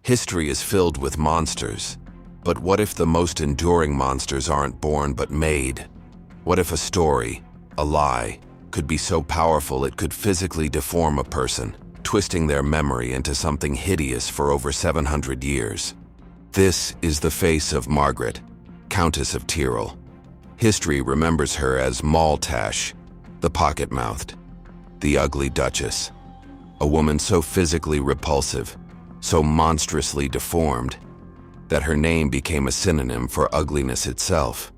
History is filled with monsters. But what if the most enduring monsters aren't born but made? What if a story, a lie, could be so powerful it could physically deform a person, twisting their memory into something hideous for over 700 years? This is the face of Margaret, Countess of Tyrol. History remembers her as Maltash, the pocket-mouthed, the Ugly Duchess, a woman so physically repulsive, so monstrously deformed, that her name became a synonym for ugliness itself.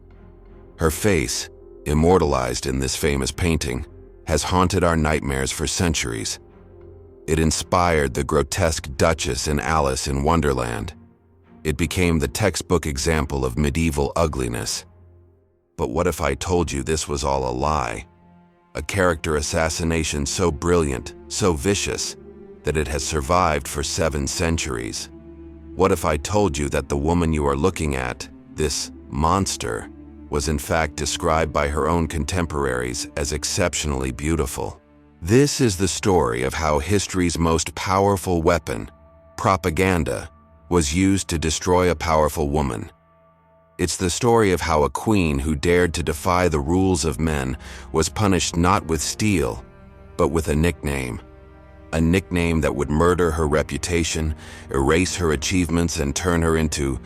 Her face, immortalized in this famous painting, has haunted our nightmares for centuries. It inspired the grotesque Duchess in Alice in Wonderland. It became the textbook example of medieval ugliness. But what if I told you this was all a lie? A character assassination so brilliant, so vicious, that it has survived for 7 centuries. What if I told you that the woman you are looking at, this monster, was in fact described by her own contemporaries as exceptionally beautiful? This is the story of how history's most powerful weapon, propaganda, was used to destroy a powerful woman. It's the story of how a queen who dared to defy the rules of men was punished not with steel, but with a nickname that would murder her reputation, erase her achievements, and turn her into...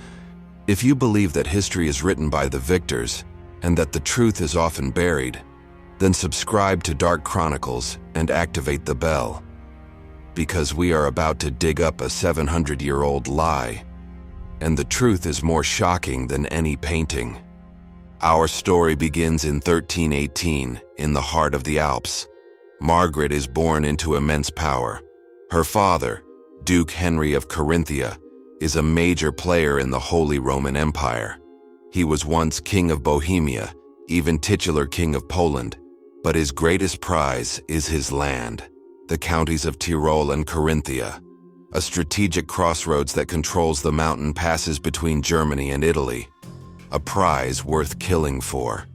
If you believe that history is written by the victors, and that the truth is often buried, then subscribe to Dark Chronicles and activate the bell. Because we are about to dig up a 700-year-old lie, and the truth is more shocking than any painting. Our story begins in 1318, in the heart of the Alps. Margaret is born into immense power. Her father, Duke Henry of Carinthia, is a major player in the Holy Roman Empire. He was once King of Bohemia, even titular King of Poland, but his greatest prize is his land, the counties of Tyrol and Carinthia, a strategic crossroads that controls the mountain passes between Germany and Italy, a prize worth killing for.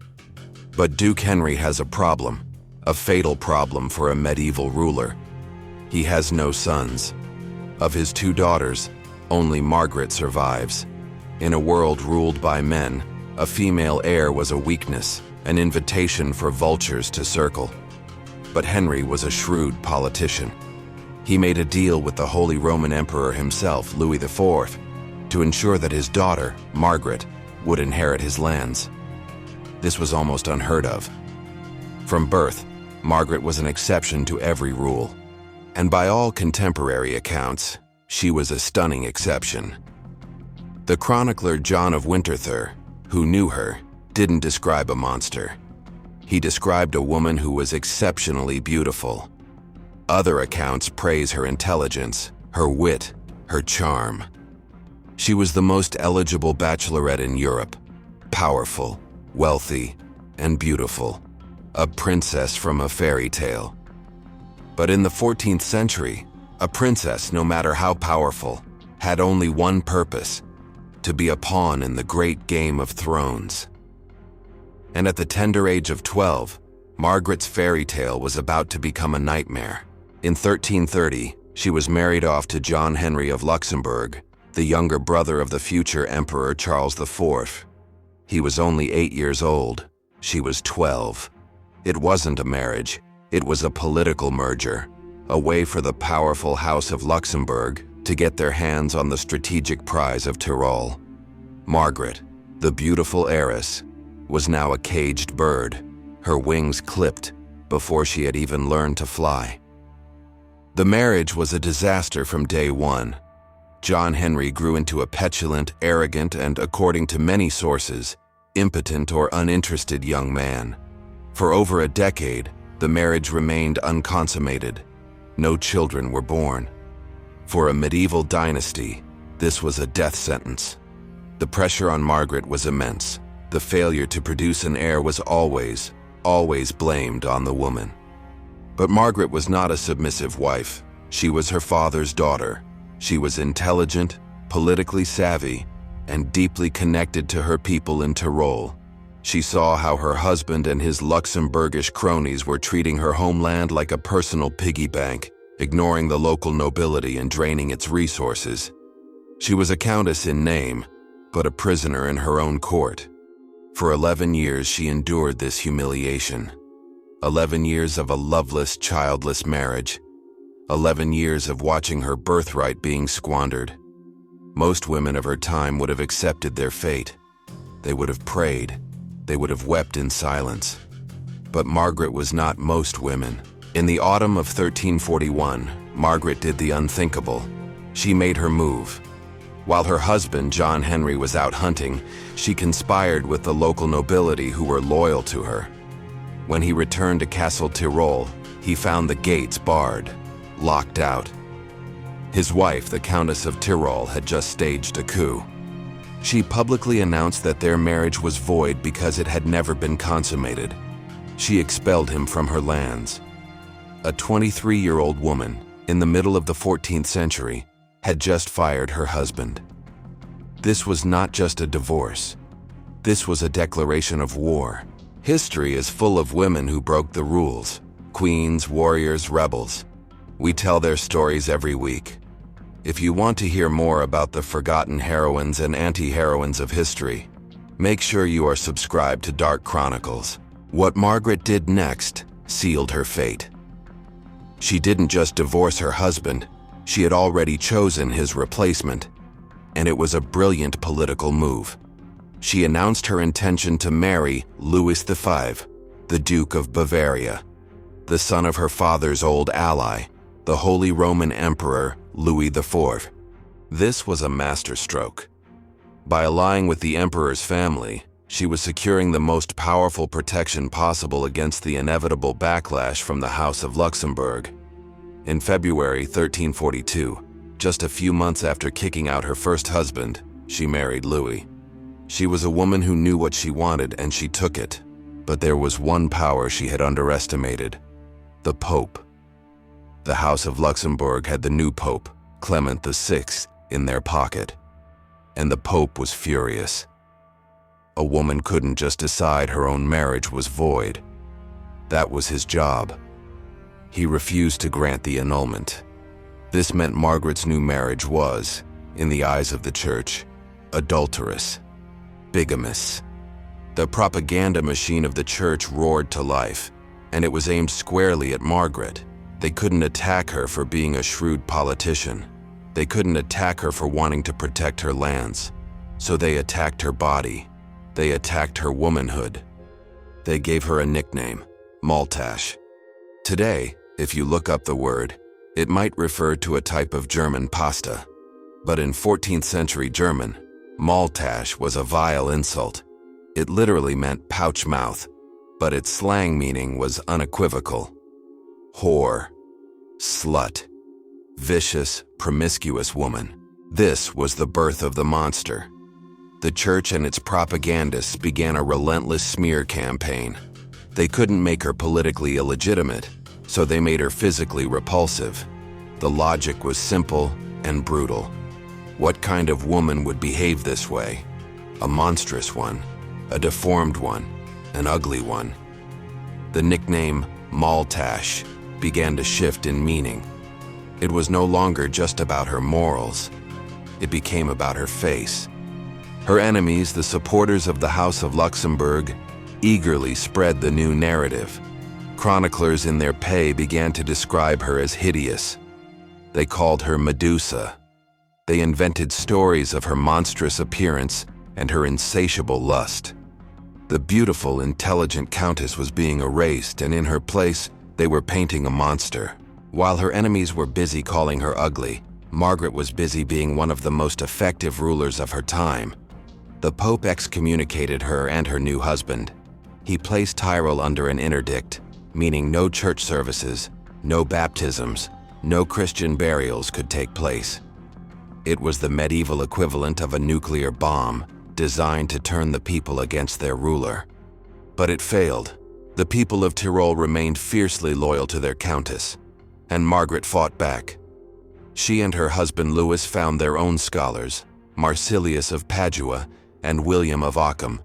But Duke Henry has a problem, a fatal problem for a medieval ruler. He has no sons. Of his 2 daughters, only Margaret survives. In a world ruled by men, a female heir was a weakness, an invitation for vultures to circle. But Henry was a shrewd politician. He made a deal with the Holy Roman Emperor himself, Louis IV, to ensure that his daughter, Margaret, would inherit his lands. This was almost unheard of. From birth, Margaret was an exception to every rule, and by all contemporary accounts, she was a stunning exception. The chronicler John of Winterthur, who knew her, didn't describe a monster. He described a woman who was exceptionally beautiful. Other accounts praise her intelligence, her wit, her charm. She was the most eligible bachelorette in Europe, powerful, wealthy, and beautiful, a princess from a fairy tale. But in the 14th century, a princess, no matter how powerful, had only one purpose: to be a pawn in the great game of thrones. And at the tender age of 12, Margaret's fairy tale was about to become a nightmare. In 1330, she was married off to John Henry of Luxembourg, the younger brother of the future Emperor Charles IV. He was only 8 years old. She was 12. It wasn't a marriage, it was a political merger, a way for the powerful House of Luxembourg to get their hands on the strategic prize of Tyrol. Margaret, the beautiful heiress, was now a caged bird, her wings clipped before she had even learned to fly. The marriage was a disaster from day one. John Henry grew into a petulant, arrogant, and, according to many sources, impotent or uninterested young man. For over a decade, the marriage remained unconsummated. No children were born. For a medieval dynasty, this was a death sentence. The pressure on Margaret was immense. The failure to produce an heir was always blamed on the woman. But Margaret was not a submissive wife. She was her father's daughter. She was intelligent, politically savvy, and deeply connected to her people in Tyrol. She saw how her husband and his Luxembourgish cronies were treating her homeland like a personal piggy bank, ignoring the local nobility and draining its resources. She was a countess in name, but a prisoner in her own court. For 11 years she endured this humiliation. 11 years of a loveless, childless marriage. 11 years of watching her birthright being squandered. Most women of her time would have accepted their fate. They would have prayed. They would have wept in silence. But Margaret was not most women. In the autumn of 1341, Margaret did the unthinkable. She made her move. While her husband, John Henry, was out hunting, she conspired with the local nobility who were loyal to her. When he returned to Castle Tyrol, he found the gates barred, locked out. His wife, the Countess of Tyrol, had just staged a coup. She publicly announced that their marriage was void because it had never been consummated. She expelled him from her lands. A 23-year-old woman, in the middle of the 14th century, had just fired her husband. This was not just a divorce. This was a declaration of war. History is full of women who broke the rules. Queens, warriors, rebels. We tell their stories every week. If you want to hear more about the forgotten heroines and anti-heroines of history, make sure you are subscribed to Dark Chronicles. What Margaret did next sealed her fate. She didn't just divorce her husband, she had already chosen his replacement, and it was a brilliant political move. She announced her intention to marry Louis V, the Duke of Bavaria, the son of her father's old ally, the Holy Roman Emperor Louis IV. This was a masterstroke. By allying with the emperor's family, she was securing the most powerful protection possible against the inevitable backlash from the House of Luxembourg. In February 1342, just a few months after kicking out her first husband, she married Louis. She was a woman who knew what she wanted and she took it. But there was one power she had underestimated: the Pope. The House of Luxembourg had the new Pope, Clement VI, in their pocket. And the Pope was furious. A woman couldn't just decide her own marriage was void. That was his job. He refused to grant the annulment. This meant Margaret's new marriage was, in the eyes of the Church, adulterous, bigamous. The propaganda machine of the Church roared to life, and it was aimed squarely at Margaret. They couldn't attack her for being a shrewd politician. They couldn't attack her for wanting to protect her lands. So they attacked her body. They attacked her womanhood. They gave her a nickname, Maltash. Today, if you look up the word, it might refer to a type of German pasta. But in 14th century German, Maltash was a vile insult. It literally meant pouch mouth, but its slang meaning was unequivocal. Whore, slut, vicious, promiscuous woman. This was the birth of the monster. The Church and its propagandists began a relentless smear campaign. They couldn't make her politically illegitimate, so they made her physically repulsive. The logic was simple and brutal. What kind of woman would behave this way? A monstrous one, a deformed one, an ugly one. The nickname Maltash began to shift in meaning. It was no longer just about her morals. It became about her face. Her enemies, the supporters of the House of Luxembourg, eagerly spread the new narrative. Chroniclers in their pay began to describe her as hideous. They called her Medusa. They invented stories of her monstrous appearance and her insatiable lust. The beautiful, intelligent countess was being erased, and in her place, they were painting a monster. While her enemies were busy calling her ugly, Margaret was busy being one of the most effective rulers of her time. The Pope excommunicated her and her new husband. He placed Tyrol under an interdict, meaning no church services, no baptisms, no Christian burials could take place. It was the medieval equivalent of a nuclear bomb, designed to turn the people against their ruler. But it failed. The people of Tyrol remained fiercely loyal to their countess, and Margaret fought back. She and her husband Louis found their own scholars, Marsilius of Padua and William of Ockham,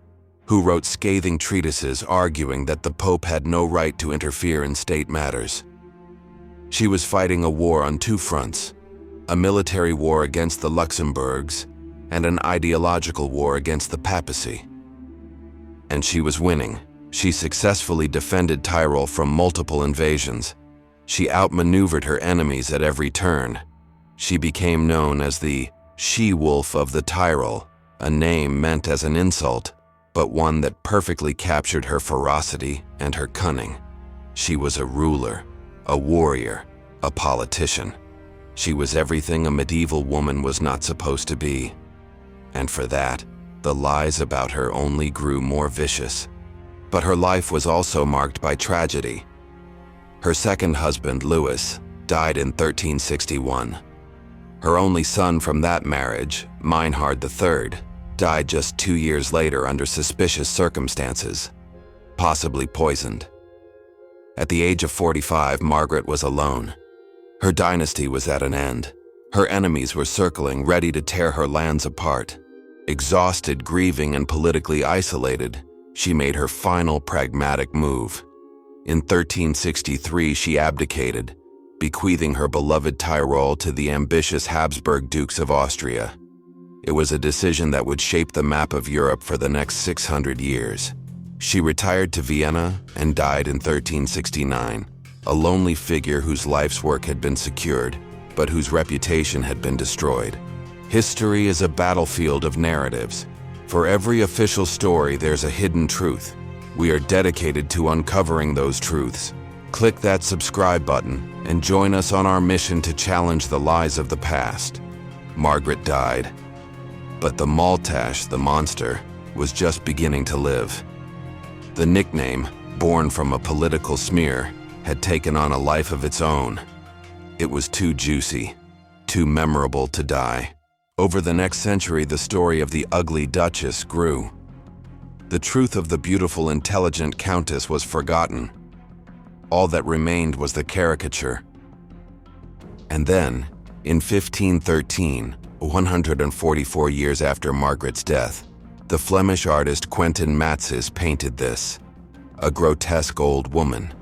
who wrote scathing treatises arguing that the Pope had no right to interfere in state matters. She was fighting a war on two fronts: a military war against the Luxembourgs, and an ideological war against the papacy. And she was winning. She successfully defended Tyrol from multiple invasions. She outmaneuvered her enemies at every turn. She became known as the she-wolf of the Tyrol, a name meant as an insult, but one that perfectly captured her ferocity and her cunning. She was a ruler, a warrior, a politician. She was everything a medieval woman was not supposed to be. And for that, the lies about her only grew more vicious. But her life was also marked by tragedy. Her second husband, Louis, died in 1361. Her only son from that marriage, Meinhard III, died just 2 years later under suspicious circumstances, possibly poisoned. At the age of 45, Margaret was alone. Her dynasty was at an end. Her enemies were circling, ready to tear her lands apart. Exhausted, grieving, and politically isolated, she made her final pragmatic move. In 1363, she abdicated, bequeathing her beloved Tyrol to the ambitious Habsburg Dukes of Austria. It was a decision that would shape the map of Europe for the next 600 years. She retired to Vienna and died in 1369, a lonely figure whose life's work had been secured, but whose reputation had been destroyed. History is a battlefield of narratives. For every official story, there's a hidden truth. We are dedicated to uncovering those truths. Click that subscribe button and join us on our mission to challenge the lies of the past. Margaret died, but the Maltash, the monster, was just beginning to live. The nickname, born from a political smear, had taken on a life of its own. It was too juicy, too memorable to die. Over the next century, the story of the Ugly Duchess grew. The truth of the beautiful, intelligent Countess was forgotten. All that remained was the caricature. And then, in 1513, 144 years after Margaret's death, the Flemish artist Quentin Matsys painted this, a grotesque old woman.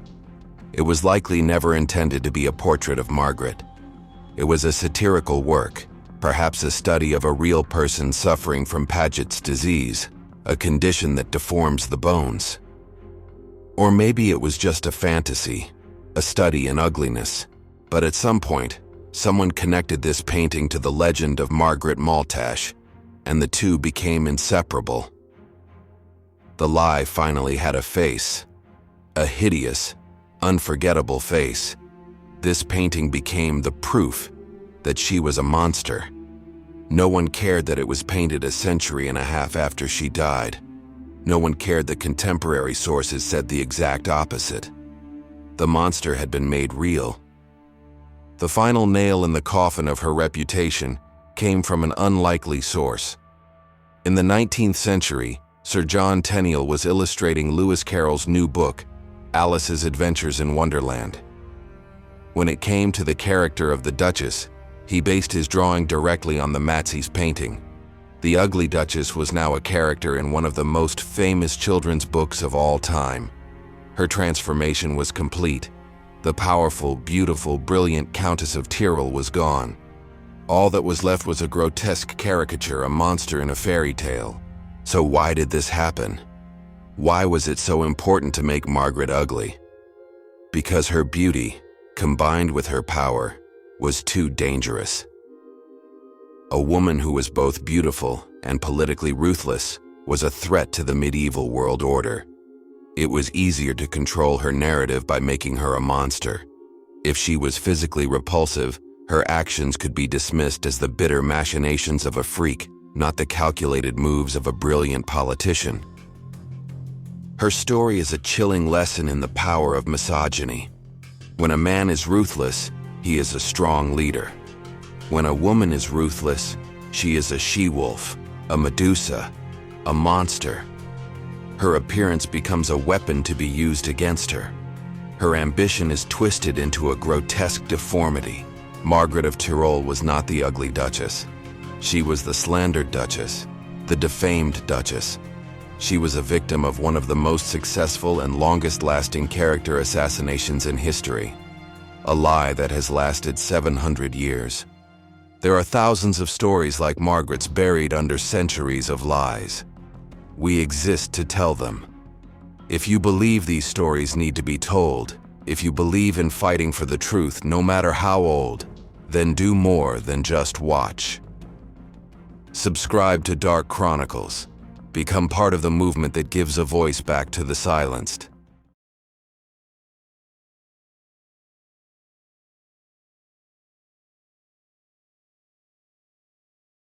It was likely never intended to be a portrait of Margaret. It was a satirical work, perhaps a study of a real person suffering from Paget's disease, a condition that deforms the bones. Or maybe it was just a fantasy, a study in ugliness. But at some point, someone connected this painting to the legend of Margaret Maltash, and the two became inseparable. The lie finally had a face, a hideous, unforgettable face. This painting became the proof that she was a monster. No one cared that it was painted a century and a half after she died. No one cared that contemporary sources said the exact opposite. The monster had been made real. The final nail in the coffin of her reputation came from an unlikely source. In the 19th century, Sir John Tenniel was illustrating Lewis Carroll's new book, Alice's Adventures in Wonderland. When it came to the character of the Duchess, he based his drawing directly on the Matsys painting. The Ugly Duchess was now a character in one of the most famous children's books of all time. Her transformation was complete. The powerful, beautiful, brilliant Countess of Tyrol was gone. All that was left was a grotesque caricature, a monster in a fairy tale. So why did this happen? Why was it so important to make Margaret ugly? Because her beauty, combined with her power, was too dangerous. A woman who was both beautiful and politically ruthless was a threat to the medieval world order. It was easier to control her narrative by making her a monster. If she was physically repulsive, her actions could be dismissed as the bitter machinations of a freak, not the calculated moves of a brilliant politician. Her story is a chilling lesson in the power of misogyny. When a man is ruthless, he is a strong leader. When a woman is ruthless, she is a she-wolf, a Medusa, a monster. Her appearance becomes a weapon to be used against her. Her ambition is twisted into a grotesque deformity. Margaret of Tyrol was not the Ugly Duchess. She was the slandered Duchess, the defamed Duchess. She was a victim of one of the most successful and longest-lasting character assassinations in history. A lie that has lasted 700 years. There are thousands of stories like Margaret's buried under centuries of lies. We exist to tell them. If you believe these stories need to be told, if you believe in fighting for the truth no matter how old, then do more than just watch. Subscribe to Dark Chronicles. Become part of the movement that gives a voice back to the silenced.